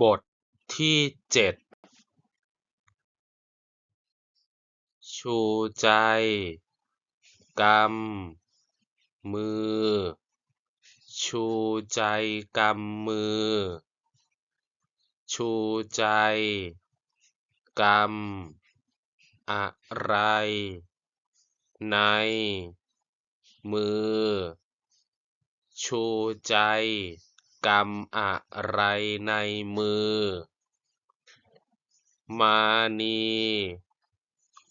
บทที่7ชูใจกำมือชูใจกำมือชูใจกำอะไรในมือชูใจกำอะไรในมือมานี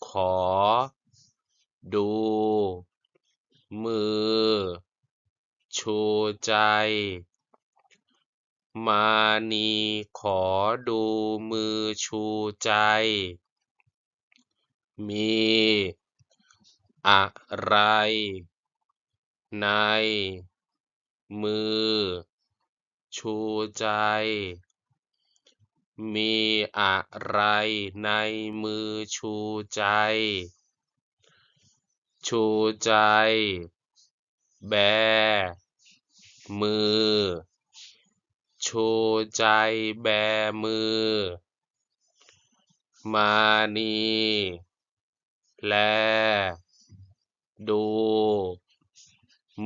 ขอดูมือชูใจมานีขอดูมือชูใจมีอะไรในมือชูใจมีอะไรในมือชูใจชูใจแบมือชูใจแบมือมานีแลดู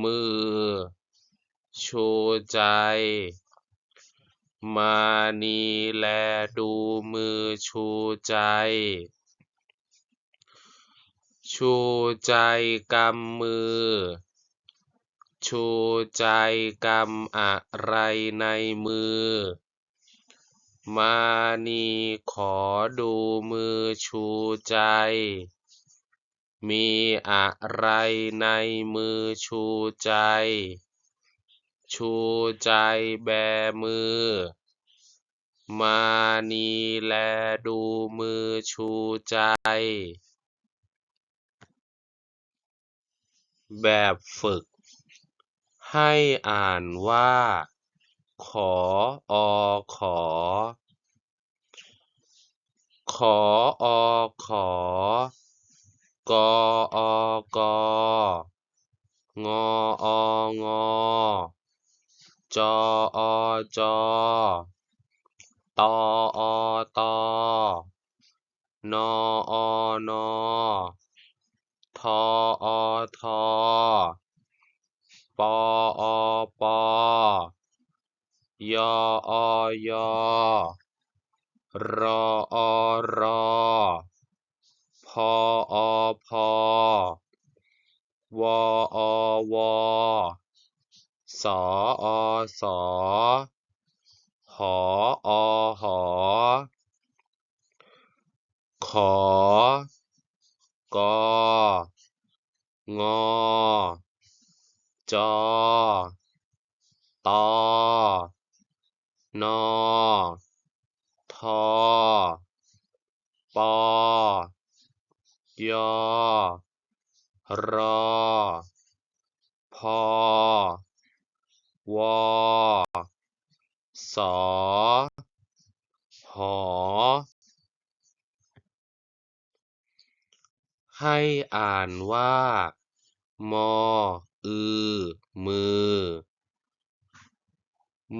มือชูใจมานีแลดูมือชูใจชูใจกำมือชูใจกำอะไรในมือมานีขอดูมือชูใจมีอะไรในมือชูใจชูใจแบมือมานีแลดูมือชูใจแบบฝึกให้อ่านว่าขอขอขอขอกกงงจจตตนนททปปยยรรพพววสสหหขกงจตนทปยรพวสหให้อ่านว่ามอือมือ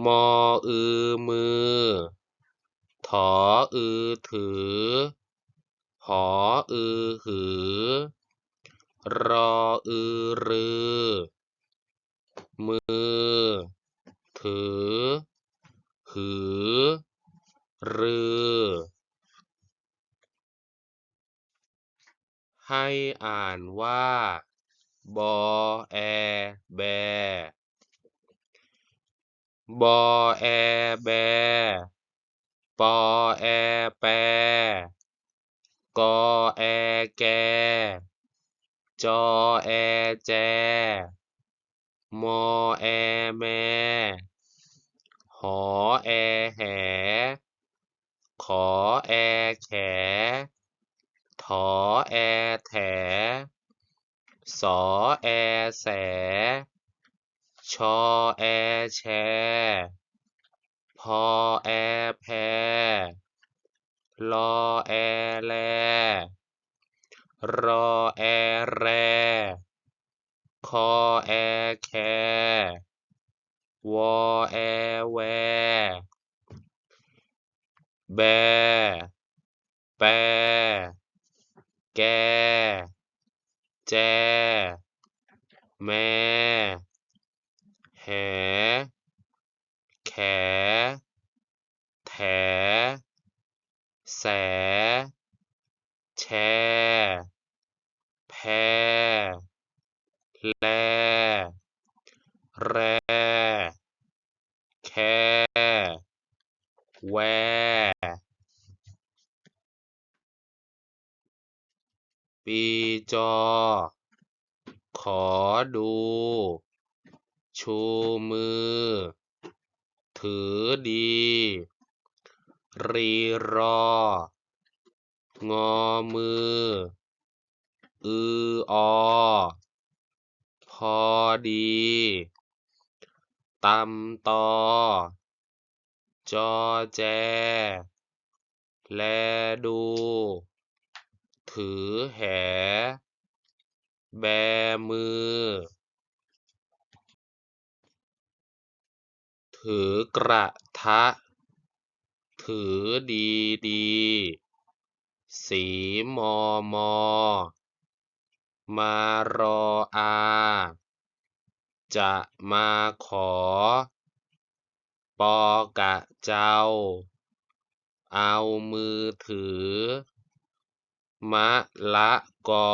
มอือมือถออือถือหออือหือรออือรือมือถือหือรือให้อ่านว่าบแแบแบปแปกแกจแจมแมหแหขอแขถอแถสแสชแชพแพลแลรแรคแควแว แบแปแกแจแมแหแขแถแสแชแพแลแรแคแวปีจอขอดู ชูมือ ถือดี รีรอ งอมือ อืออ พอดี ตำตอ จอแจ แลดู ถือแห แบมือ ถือกระทะ ถือดีดี สีมอมอ มารออา จะมาขอ ปอกะเจ้า เอามือถือ มะละกอ